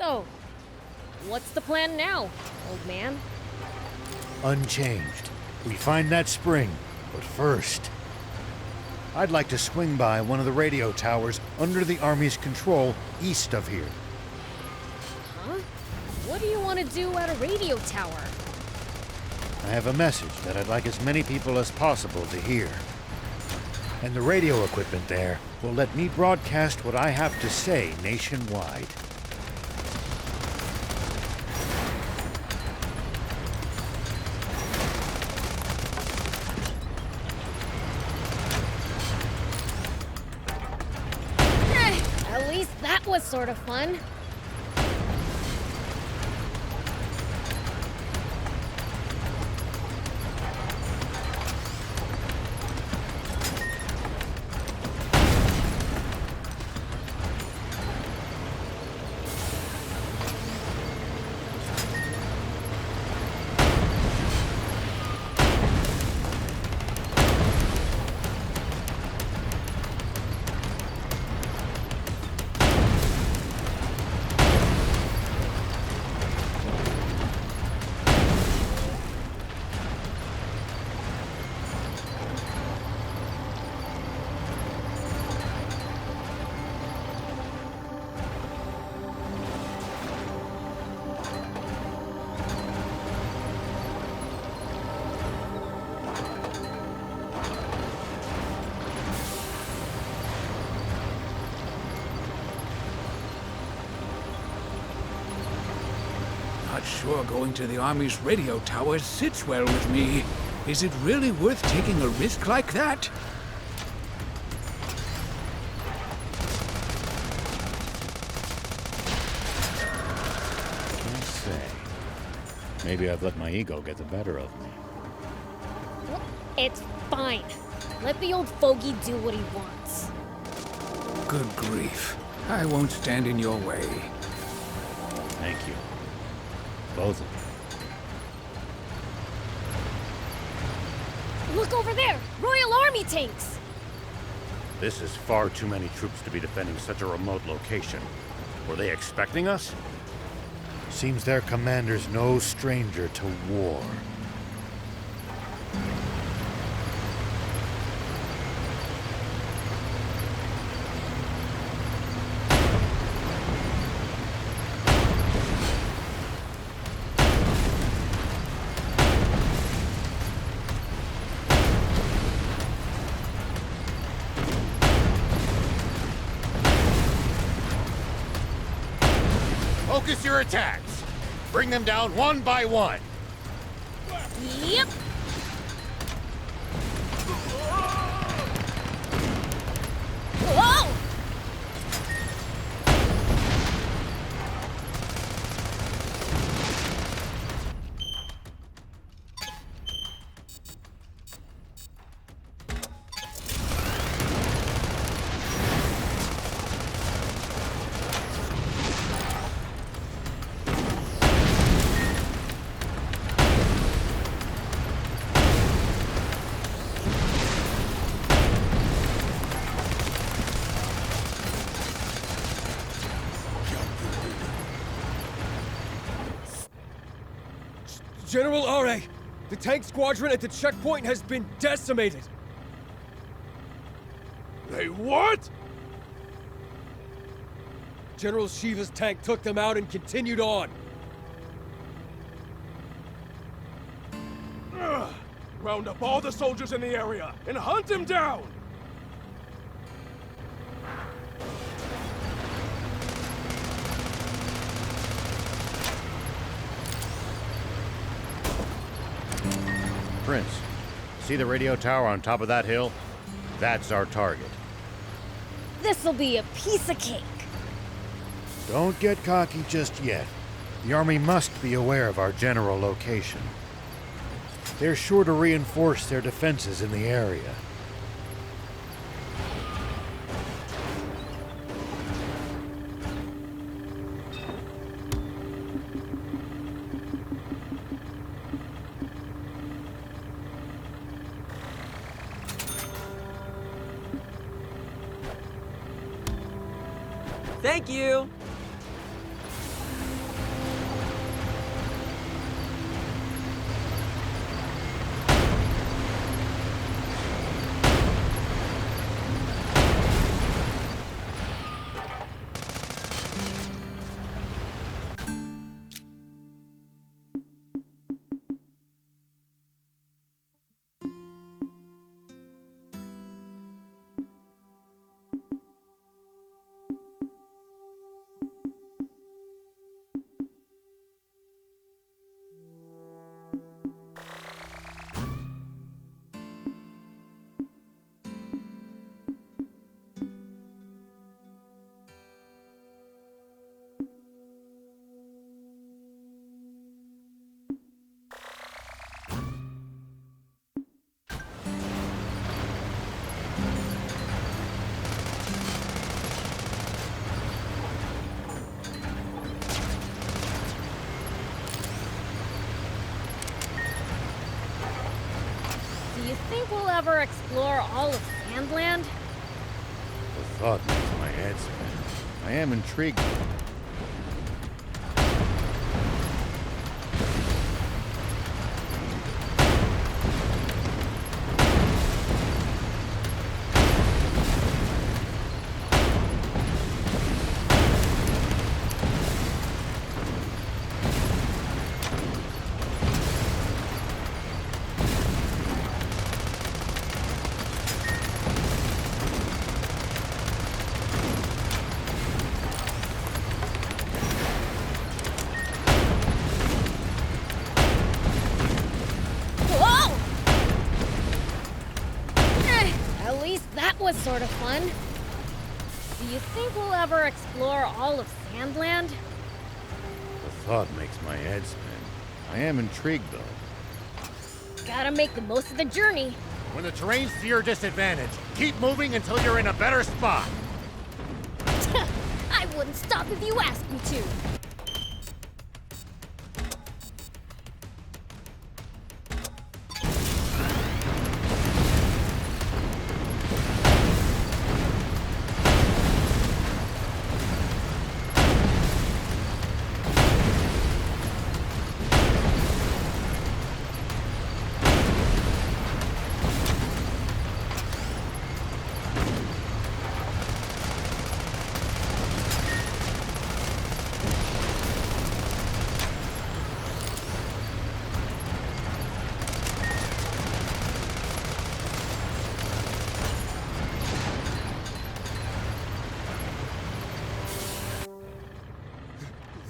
So, what's the plan now, old man? Unchanged. We find that spring, but first, I'd like to swing by one of the radio towers under the Army's control east of here. Huh? What do you want to do at a radio tower? I have a message that I'd like as many people as possible to hear. And the radio equipment there will let me broadcast what I have to say nationwide. At least that was sort of fun. Not sure going to the Army's radio tower sits well with me. Is it really worth taking a risk like that? Can't say. Maybe I've let my ego get the better of me. It's fine. Let the old fogey do what he wants. Good grief. I won't stand in your way. Thank you. Both of you. Look over there! Royal Army tanks! This is far too many troops to be defending such a remote location. Were they expecting us? Seems their commander's no stranger to war. Focus your attacks. Bring them down one by one. Yep! Whoa! General Are, the tank squadron at the checkpoint has been decimated. They what? General Shiva's tank took them out and continued on. Ugh. Round up all the soldiers in the area and hunt them down! Prince, see the radio tower on top of that hill? That's our target. This'll be a piece of cake. Don't get cocky just yet. The Army must be aware of our general location. They're sure to reinforce their defenses in the area. Thank you! think we'll ever explore all of Sandland? The thought makes my head spin. I am intrigued. Whoa! At least that was sort of fun. Do you think we'll ever explore all of Sandland? The thought makes my head spin. I am intrigued, though. Gotta make the most of the journey. When the terrain's to your disadvantage, keep moving until you're in a better spot. I wouldn't stop if you asked me to.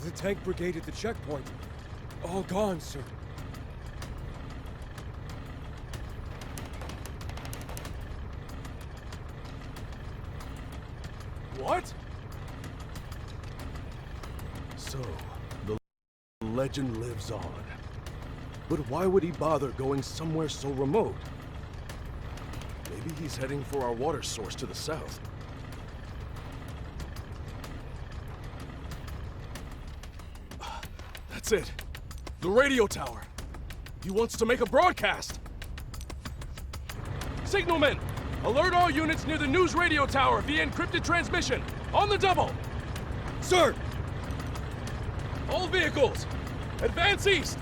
The tank brigade at the checkpoint. All gone, sir. What? So, the legend lives on. But why would he bother going somewhere so remote? Maybe he's heading for our water source to the south. That's it. The radio tower. He wants to make a broadcast. Signalman, alert all units near the news radio tower via encrypted transmission. On the double. Sir! All vehicles, advance east.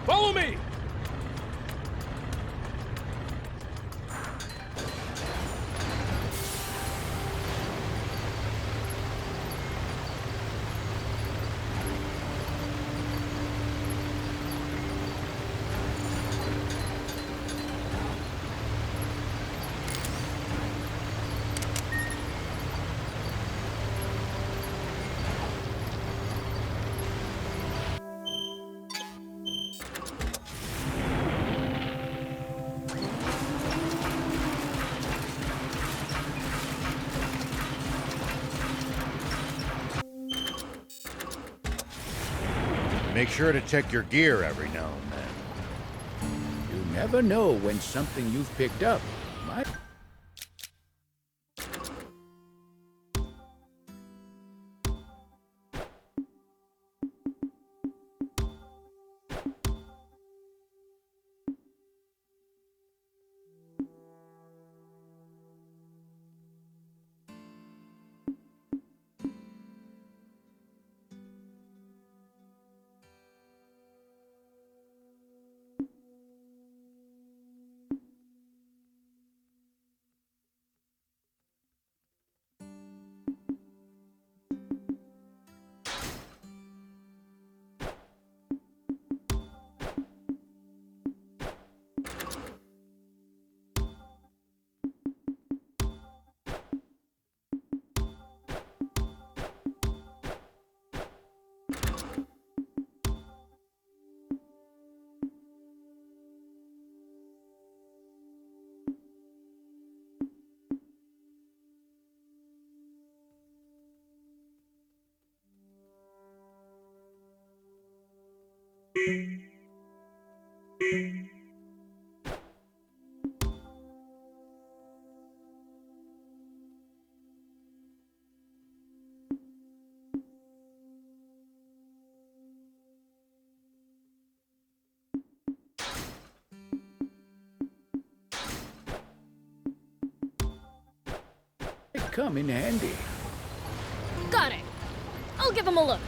Follow me. Make sure to check your gear every now and then. You never know when something you've picked up might... come in handy. Got it. I'll give him a look.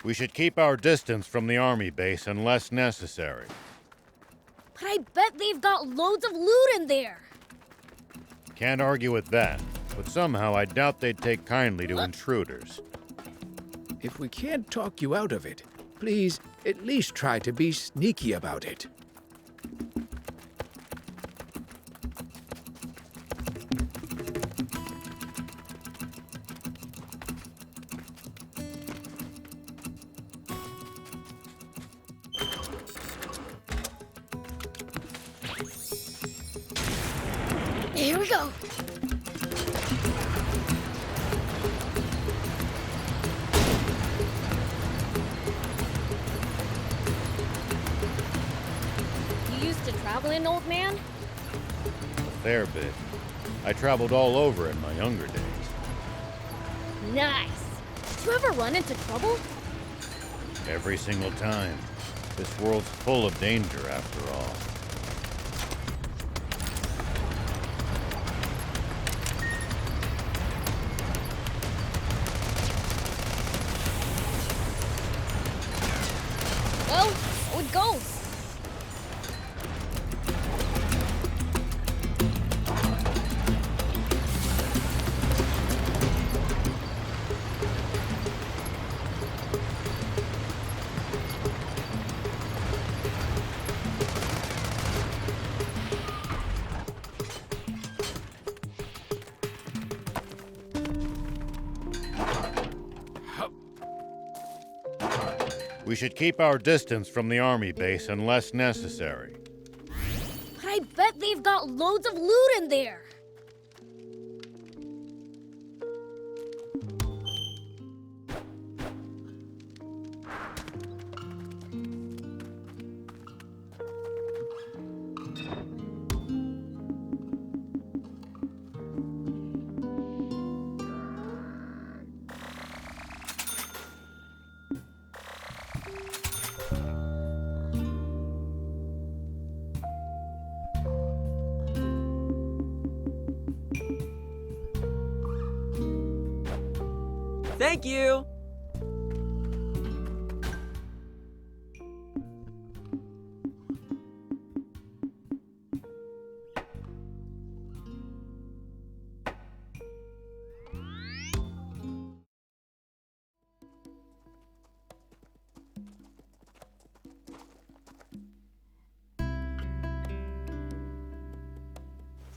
We should keep our distance from the army base unless necessary. But I bet they've got loads of loot in there. Can't argue with that, but somehow I doubt they'd take kindly to intruders. If we can't talk you out of it, please at least try to be sneaky about it. Here we go. You used to travel in, old man? A fair bit. I traveled all over in my younger days. Nice. Did you ever run into trouble? Every single time. This world's full of danger, after all. Well, so it goes. We should keep our distance from the army base unless necessary. But I bet they've got loads of loot in there. Thank you!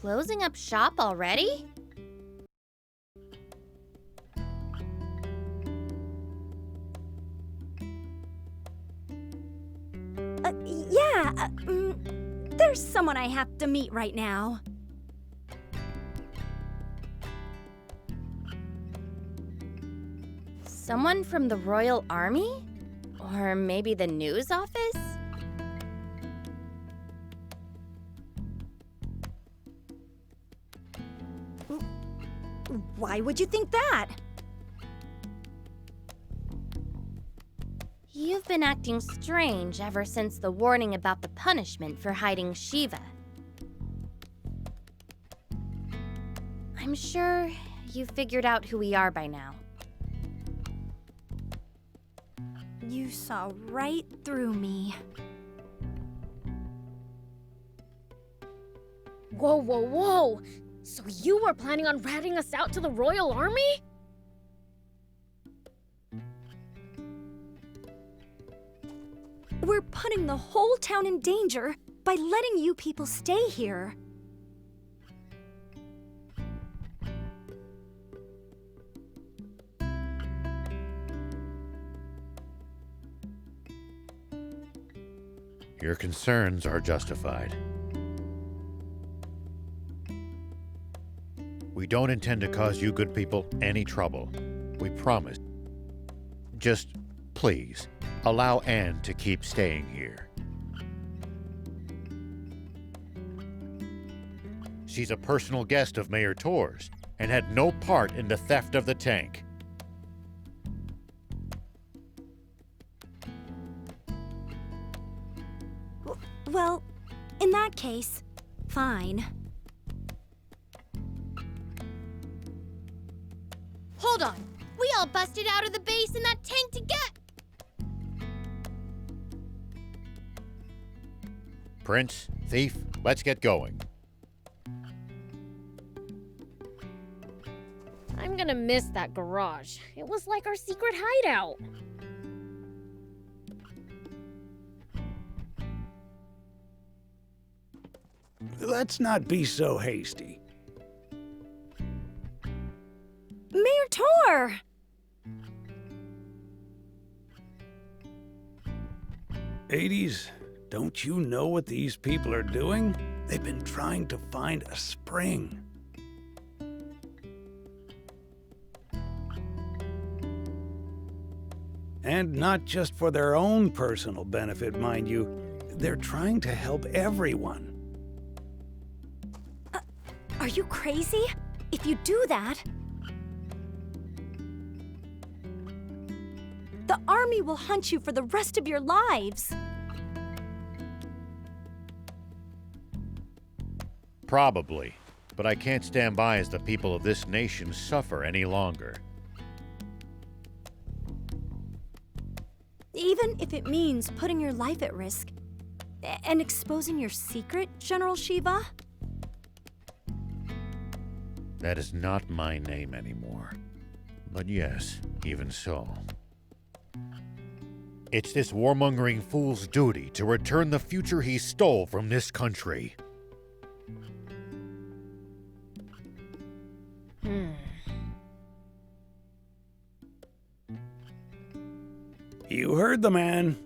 Closing up shop already? There's someone I have to meet right now. Someone from the Royal Army? Or maybe the news office? Why would you think that? You've been acting strange ever since the warning about the punishment for hiding Shiva. I'm sure you figured out who we are by now. You saw right through me. Whoa, whoa, whoa! So you were planning on ratting us out to the Royal Army? We're putting the whole town in danger by letting you people stay here. Your concerns are justified. We don't intend to cause you good people any trouble. We promise. Just, please, allow Anne to keep staying here. She's a personal guest of Mayor Tor's and had no part in the theft of the tank. Well, in that case, fine. Hold on. We all busted out of the base in that tank to get... Prince, Thief, let's get going. I'm gonna miss that garage. It was like our secret hideout. Let's not be so hasty. Mayor Tor! '80s, don't you know what these people are doing? They've been trying to find a spring. And not just for their own personal benefit, mind you. They're trying to help everyone. Are you crazy? If you do that, the army will hunt you for the rest of your lives. Probably, but I can't stand by as the people of this nation suffer any longer. Even if it means putting your life at risk and exposing your secret, General Shiva? That is not my name anymore. But yes, even so. It's this warmongering fool's duty to return the future he stole from this country. You heard the man.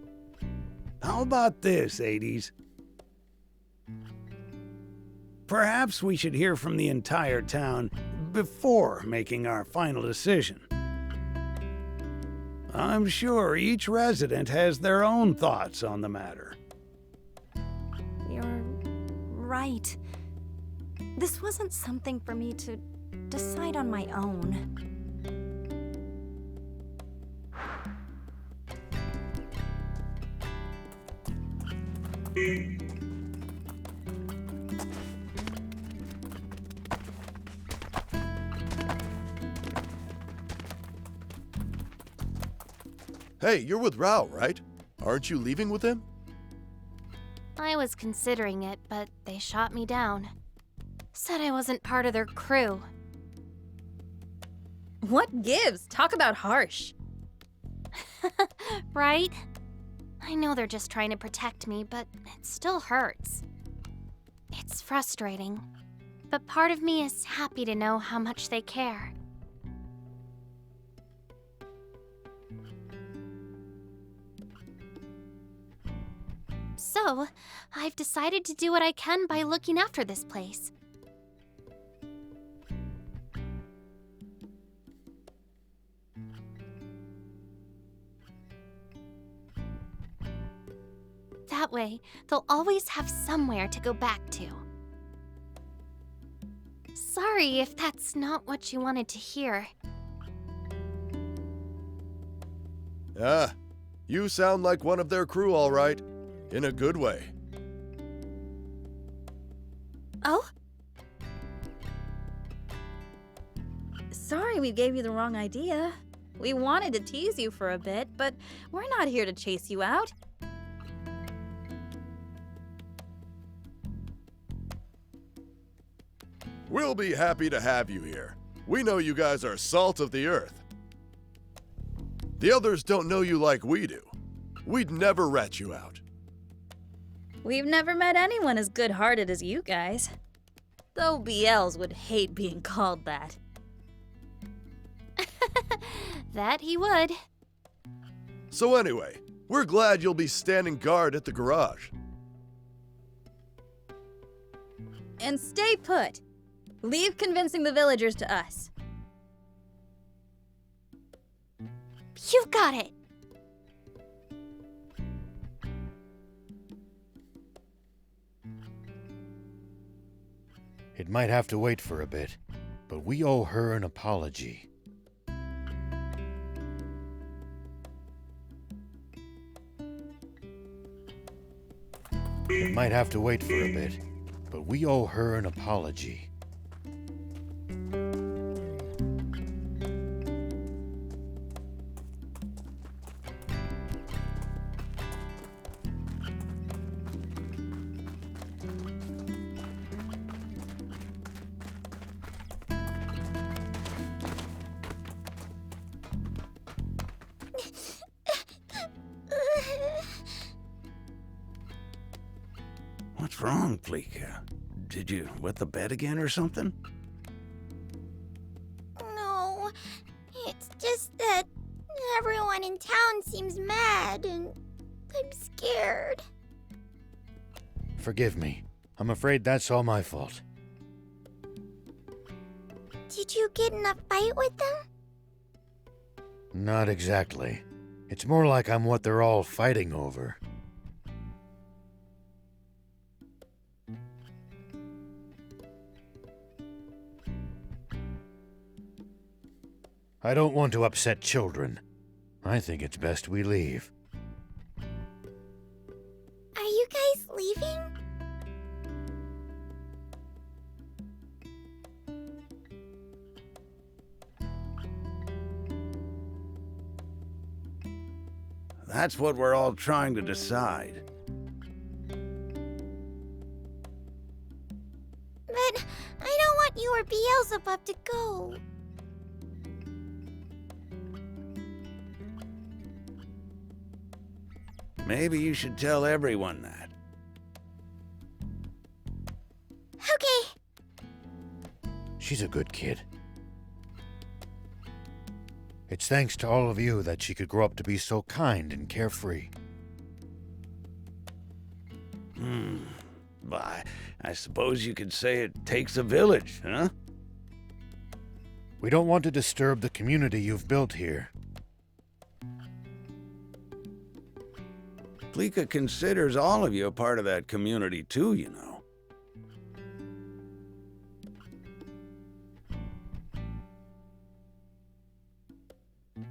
How about this, '80s? Perhaps we should hear from the entire town before making our final decision. I'm sure each resident has their own thoughts on the matter. You're right. This wasn't something for me to decide on my own. Hey, you're with Rao, right? Aren't you leaving with him? I was considering it, but they shot me down. Said I wasn't part of their crew. What gives? Talk about harsh. Right? I know they're just trying to protect me, but it still hurts. It's frustrating, but part of me is happy to know how much they care. So, I've decided to do what I can by looking after this place. That way, they'll always have somewhere to go back to. Sorry if that's not what you wanted to hear. Ah, you sound like one of their crew, all right. In a good way. Oh? Sorry we gave you the wrong idea. We wanted to tease you for a bit, but we're not here to chase you out. We'll be happy to have you here. We know you guys are salt of the earth. The others don't know you like we do. We'd never rat you out. We've never met anyone as good-hearted as you guys. Though BLs would hate being called that. That he would. So anyway, we're glad you'll be standing guard at the garage. And stay put. Leave convincing the villagers to us. You've got it! It might have to wait for a bit, but we owe her an apology. It might have to wait for a bit, but we owe her an apology. What's wrong, Fleeka? Did you wet the bed again or something? No, it's just that everyone in town seems mad and I'm scared. Forgive me. I'm afraid that's all my fault. Did you get in a fight with them? Not exactly. It's more like I'm what they're all fighting over. I don't want to upset children. I think it's best we leave. Are you guys leaving? That's what we're all trying to decide. But I don't want you or Beelzebub to go. Maybe you should tell everyone that. Okay. She's a good kid. It's thanks to all of you that she could grow up to be so kind and carefree. Why, I suppose you could say it takes a village, huh? We don't want to disturb the community you've built here. Fleeka considers all of you a part of that community too, you know.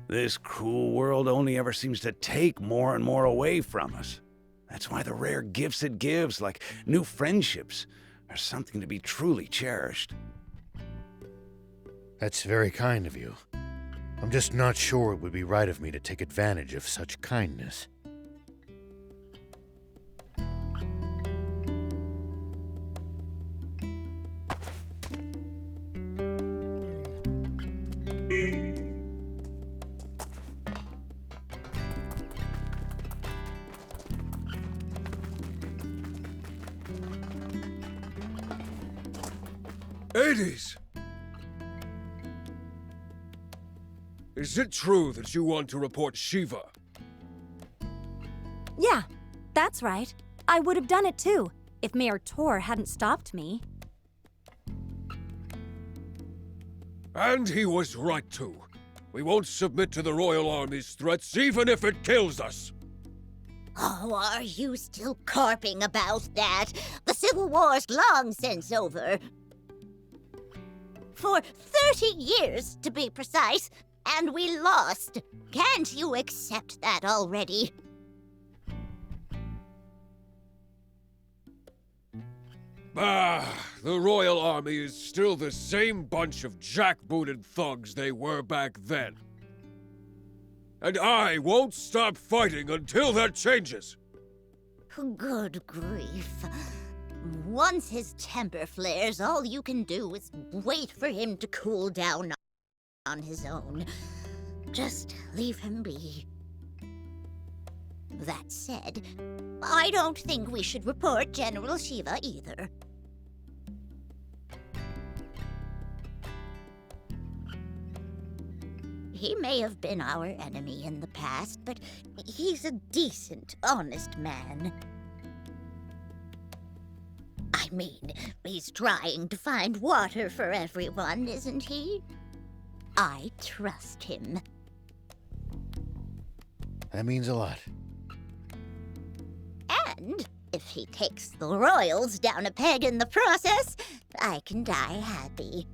This cruel world only ever seems to take more and more away from us. That's why the rare gifts it gives, like new friendships, are something to be truly cherished. That's very kind of you. I'm just not sure it would be right of me to take advantage of such kindness. Hades! Is it true that you want to report Shiva? Yeah, that's right. I would have done it too, if Mayor Tor hadn't stopped me. And he was right too. We won't submit to the Royal Army's threats, even if it kills us. Oh, are you still carping about that? The Civil War's long since over. For 30 years, to be precise, and we lost. Can't you accept that already? Bah, the Royal Army is still the same bunch of jackbooted thugs they were back then. And I won't stop fighting until that changes. Good grief. Once his temper flares, all you can do is wait for him to cool down on his own. Just leave him be. That said, I don't think we should report General Shiva either. He may have been our enemy in the past, but he's a decent, honest man. I I mean, he's trying to find water for everyone, isn't he? I trust him. That means a lot. And if he takes the Royals down a peg in the process, I can die happy.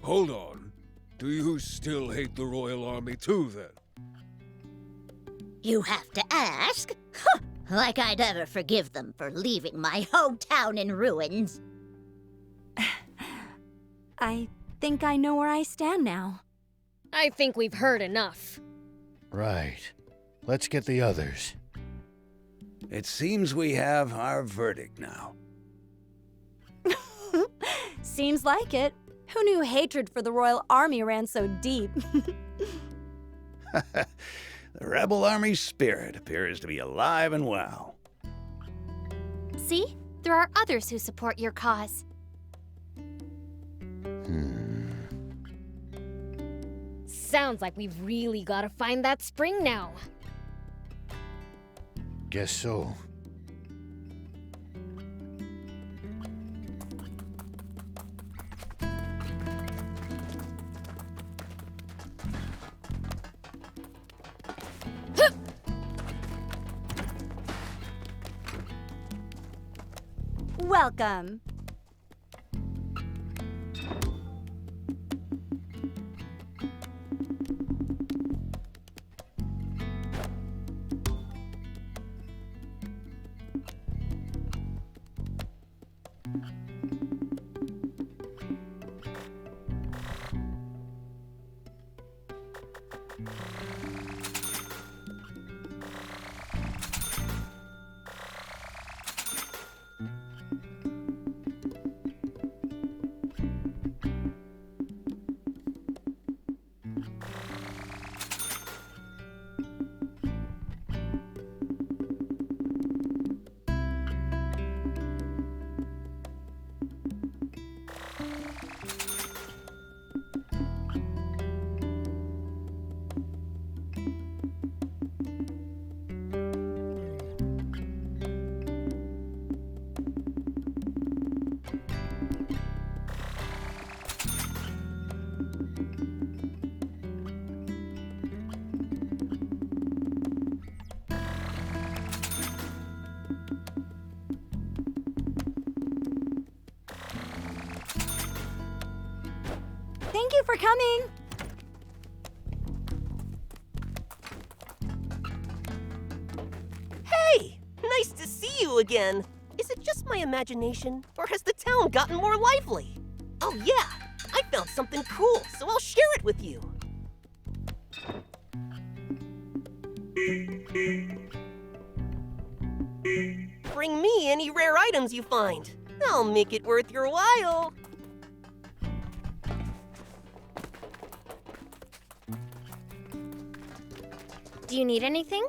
Hold on. Do you still hate the Royal Army too, then? You have to ask? Huh, like I'd ever forgive them for leaving my hometown in ruins. I think I know where I stand now. I think we've heard enough. Right. Let's get the others. It seems we have our verdict now. Seems like it. Who knew hatred for the Royal Army ran so deep? The Rebel Army's spirit appears to be alive and well. See? There are others who support your cause. Sounds like we've really gotta find that spring now. Guess so. Welcome. Thank you for coming. Hey! Nice to see you again. Is it just my imagination, or has the town gotten more lively? Oh yeah, I found something cool, so I'll share it with you. Bring me any rare items you find. I'll make it worth your while. Do you need anything?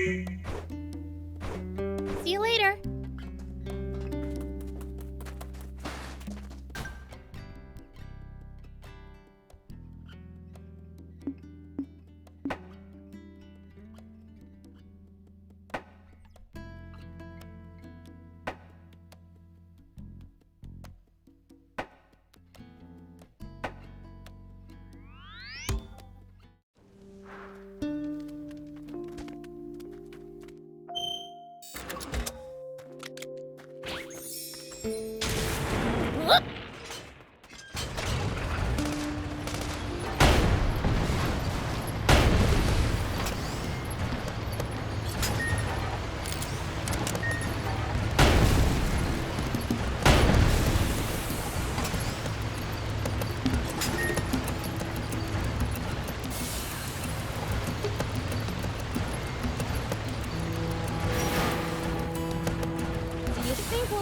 See you later.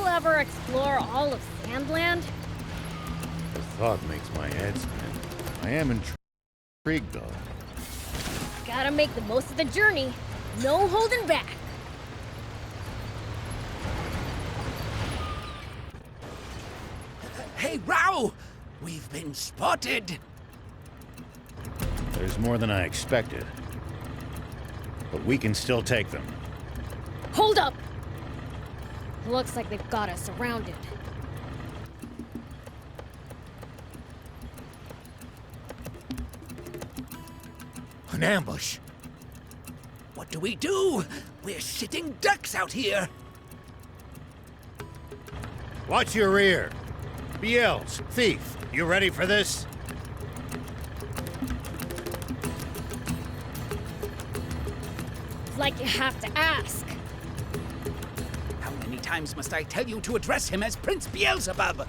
Ever explore all of Sandland? The thought makes my head spin. I am intrigued, though. Gotta make the most of the journey. No holding back. Hey, Rao! We've been spotted! There's more than I expected. But we can still take them. Hold up! Looks like they've got us surrounded. An ambush. What do we do? We're sitting ducks out here. Watch your rear. BLs, Thief, you ready for this? It's like you have to ask. How many times must I tell you to address him as Prince Beelzebub?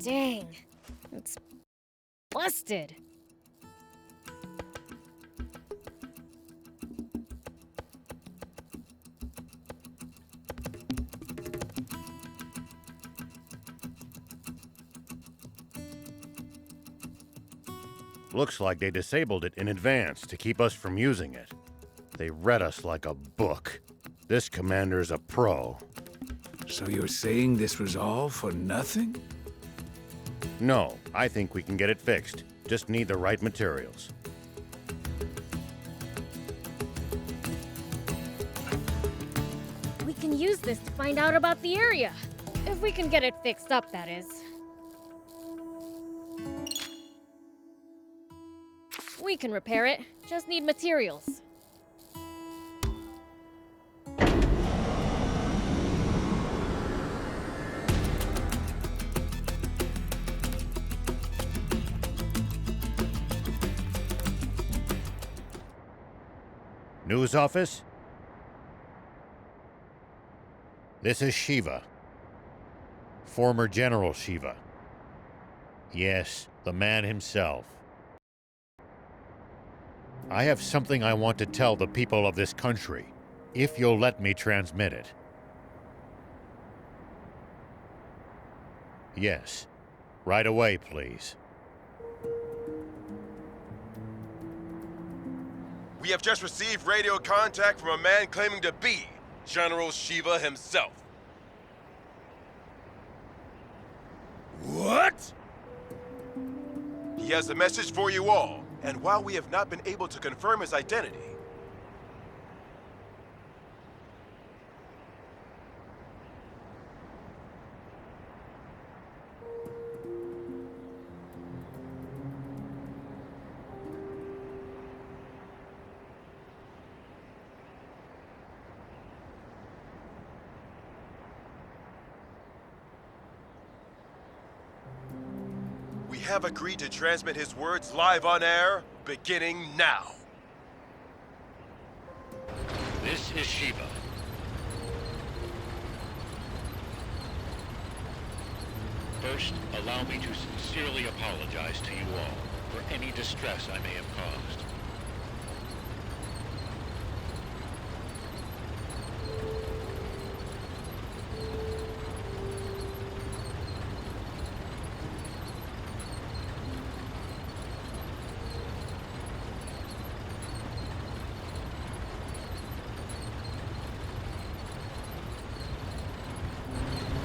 Dang, it's busted. Looks like they disabled it in advance to keep us from using it. They read us like a book. This commander's a pro. So you're saying this was all for nothing? No, I think we can get it fixed. Just need the right materials. We can use this to find out about the area. If we can get it fixed up, that is. We can repair it. Just need materials. News office? This is Shiva. former General Shiva. Yes, the man himself. I have something I want to tell the people of this country, if you'll let me transmit it. Yes, right away, please. We have just received radio contact from a man claiming to be General Shiva himself. What? He has a message for you all, and while we have not been able to confirm his identity, we have agreed to transmit his words live on air, beginning now. This is Shiva. First, allow me to sincerely apologize to you all for any distress I may have caused.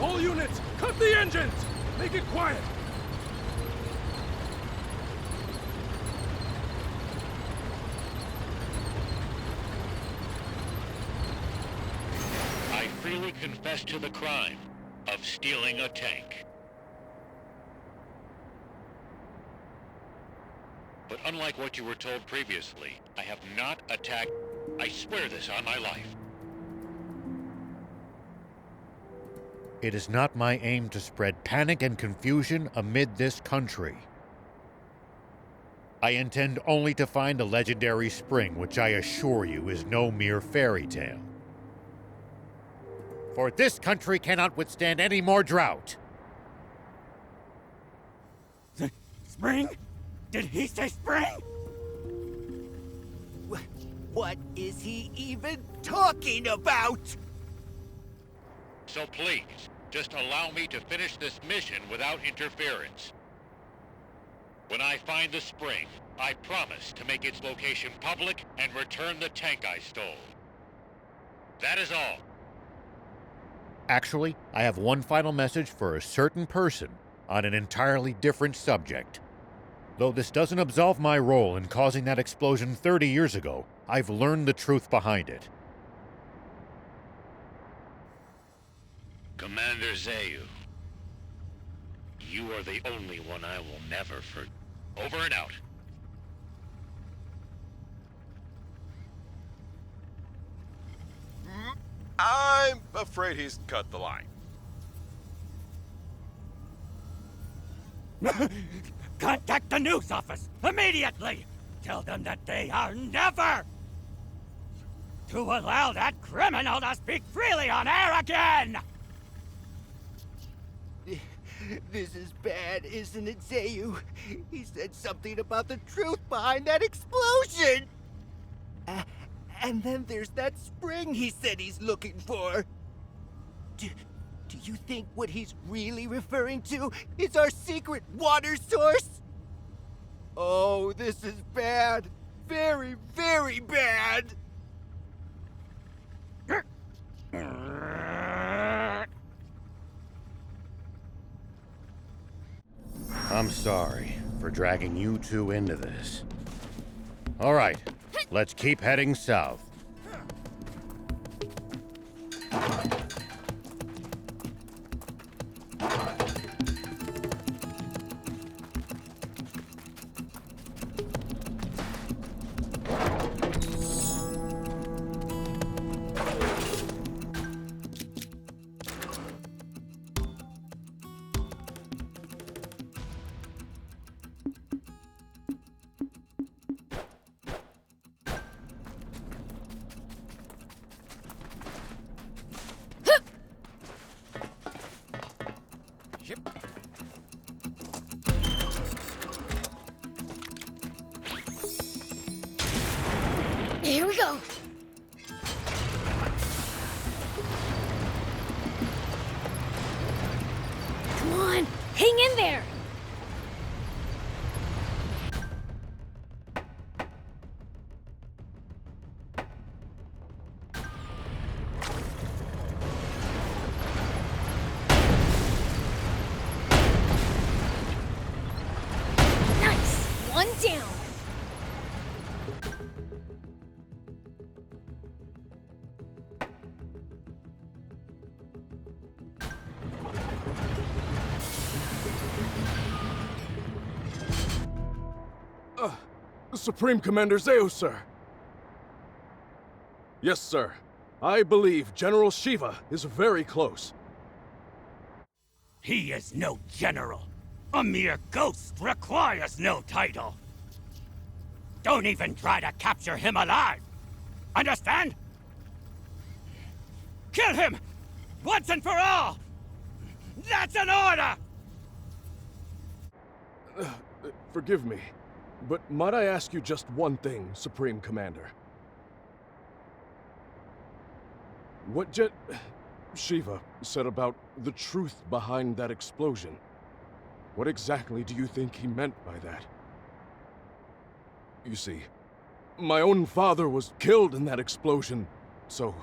All units, cut the engines! Make it quiet! I freely confess to the crime of stealing a tank. But unlike what you were told previously, I have not attacked. I swear this on my life. It is not my aim to spread panic and confusion amid this country. I intend only to find a legendary spring, which I assure you is no mere fairy tale. For this country cannot withstand any more drought. Spring? Did he say spring? What is he even talking about? So please, just allow me to finish this mission without interference. When I find the spring, I promise to make its location public and return the tank I stole. That is all. Actually, I have one final message for a certain person on an entirely different subject. Though this doesn't absolve my role in causing that explosion 30 years ago, I've learned the truth behind it. Commander Zayu, you are the only one I will never forget. Over and out. I'm afraid he's cut the line. Contact the news office immediately! Tell them that they are never to allow that criminal to speak freely on air again! This is bad, isn't it, Zayu? He said something about the truth behind that explosion! And then there's that spring he said he's looking for. Do you think what he's really referring to is our secret water source? Oh, this is bad. Very, very bad! I'm sorry for dragging you two into this. All right, let's keep heading south. go! Come on, hang in there! Nice! One down! Supreme Commander Zeo, sir. Yes, sir. I believe General Shiva is very close. He is no general. A mere ghost requires no title. Don't even try to capture him alive. Understand? Kill him! Once and for all! That's an order! Forgive me, but might I ask you just one thing, Supreme Commander? What Shiva said about the truth behind that explosion, what exactly do you think he meant by that? You see, my own father was killed in that explosion, so...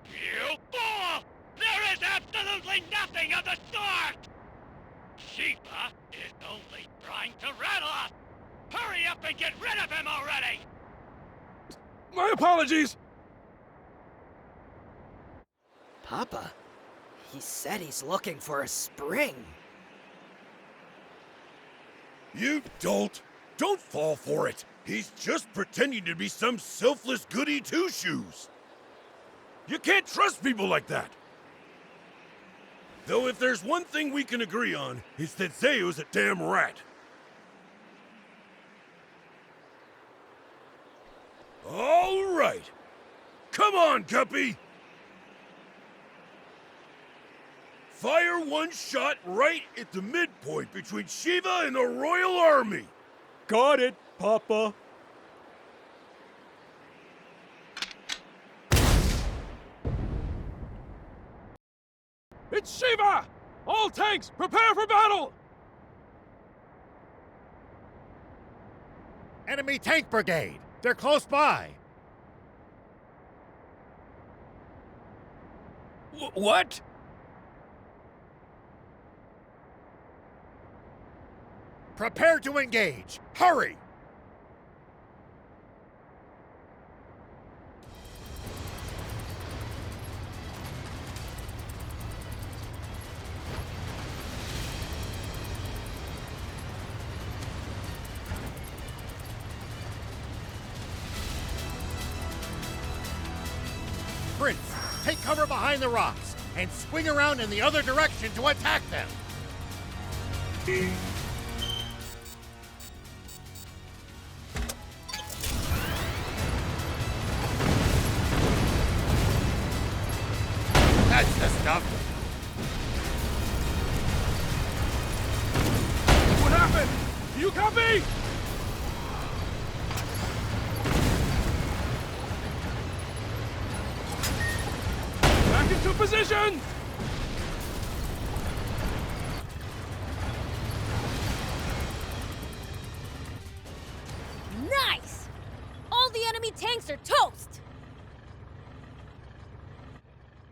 You fool! There is absolutely nothing of the sort! Shiva is only trying to rattle us! Hurry up and get rid of him already! My apologies! Papa, he said he's looking for a spring. You dolt! Don't fall for it! He's just pretending to be some selfless goody two-shoes! You can't trust people like that! Though if there's one thing we can agree on, it's that Zeo's a damn rat. All right! Come on, Guppy! Fire one shot right at the midpoint between Shiva and the Royal Army! Got it, Papa. It's Shiva! All tanks, prepare for battle! Enemy tank brigade! They're close by! What? Prepare to engage! Hurry! Prince, take cover behind the rocks and swing around in the other direction to attack them. That's the stuff. What happened? You copy? Back into position! Nice! All the enemy tanks are toast!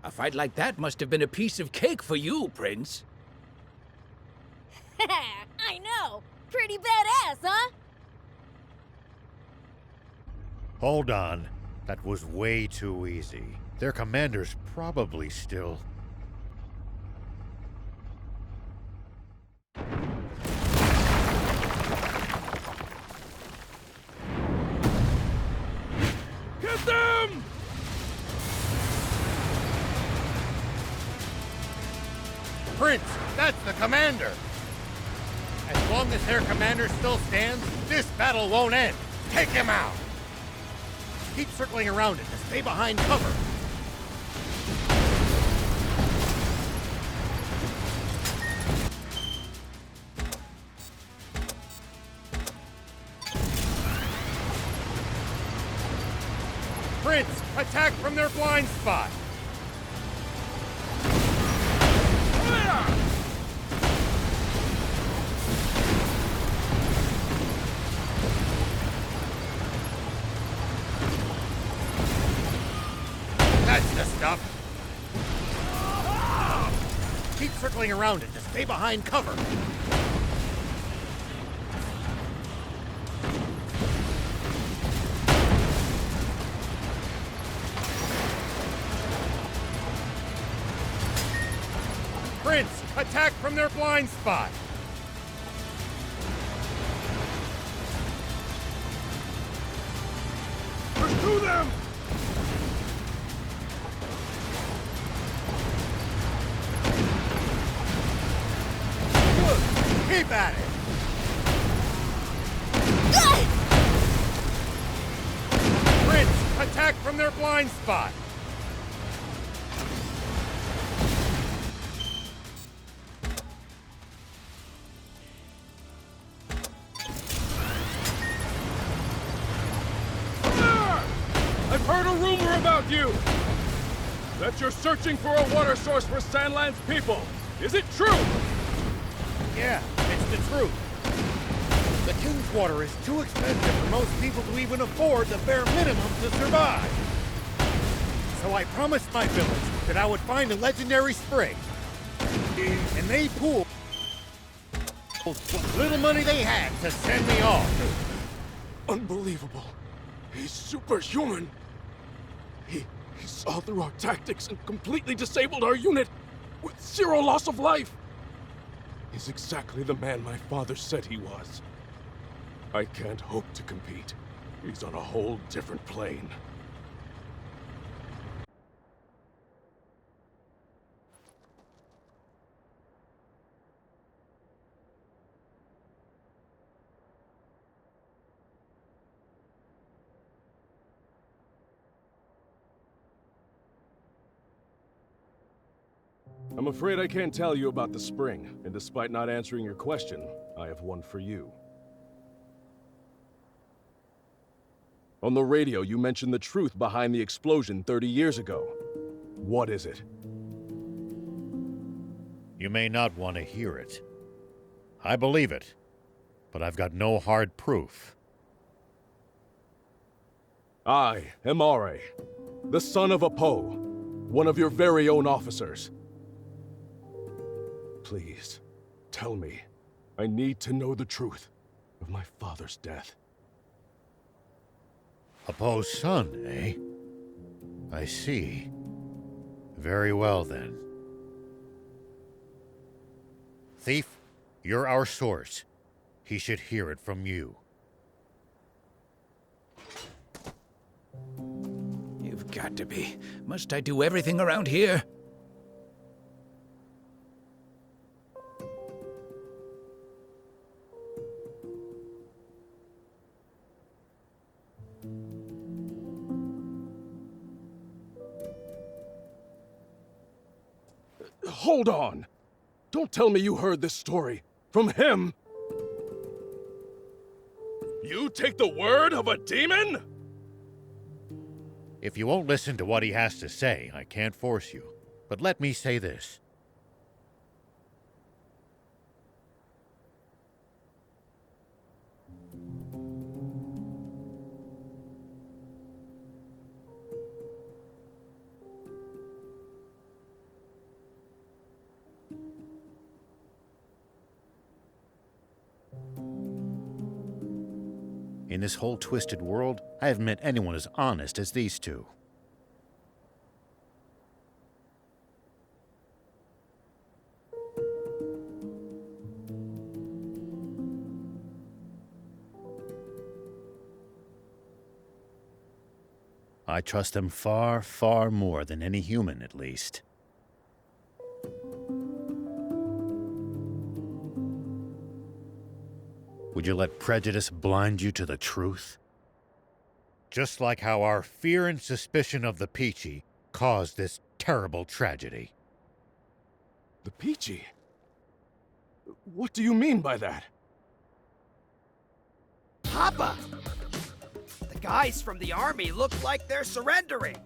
A fight like that must have been a piece of cake for you, Prince. I know! Pretty badass, huh? Hold on. That was way too easy. Their commander's probably still... Get them! Prince, that's the commander! As long as their commander still stands, this battle won't end. Take him out! Keep circling around it to stay behind cover. Prince, attack from their blind spot! That's the stuff! Keep circling around it to stay behind cover. Prince, attack from their blind spot! Pursue them! Keep at it! Prince, attack from their blind spot! I've heard a rumor about you! That you're searching for a water source for Sandland's people. Is it true? Yeah, it's the truth. The King's water is too expensive for most people to even afford the bare minimum to survive. So I promised my village that I would find a legendary spring. And they pooled what little money they had to send me off. Unbelievable. He's superhuman. He saw through our tactics and completely disabled our unit with 0 loss of life. He's exactly the man my father said he was. I can't hope to compete. He's on a whole different plane. I'm afraid I can't tell you about the spring, and despite not answering your question, I have one for you. On the radio, you mentioned the truth behind the explosion 30 years ago. What is it? You may not want to hear it. I believe it, but I've got no hard proof. I am Are, the son of Apo, one of your very own officers. Please, tell me. I need to know the truth of my father's death. Apo's son, eh? I see. Very well, then. Thief, you're our source. He should hear it from you. You've got to be. Must I do everything around here? Hold on! Don't tell me you heard this story from him! You take the word of a demon?! If you won't listen to what he has to say, I can't force you. But let me say this. In this whole twisted world, I haven't met anyone as honest as these two. I trust them far, far more than any human, at least. Would you let prejudice blind you to the truth? Just like how our fear and suspicion of the Peachy caused this terrible tragedy. The Peachy? What do you mean by that? Papa! The guys from the army look like they're surrendering.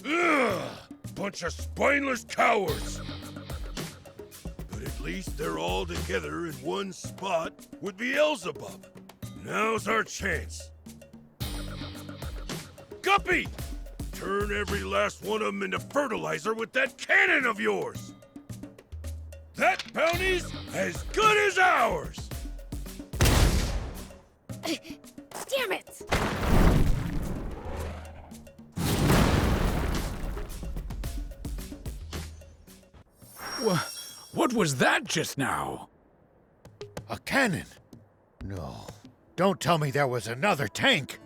Ugh! Bunch of spineless cowards! But at least they're all together in one spot with Beelzebub. Now's our chance. Guppy! Turn every last one of them into fertilizer with that cannon of yours! That bounty's as good as ours! Damn it! What was that just now? A cannon? No. Don't tell me there was another tank!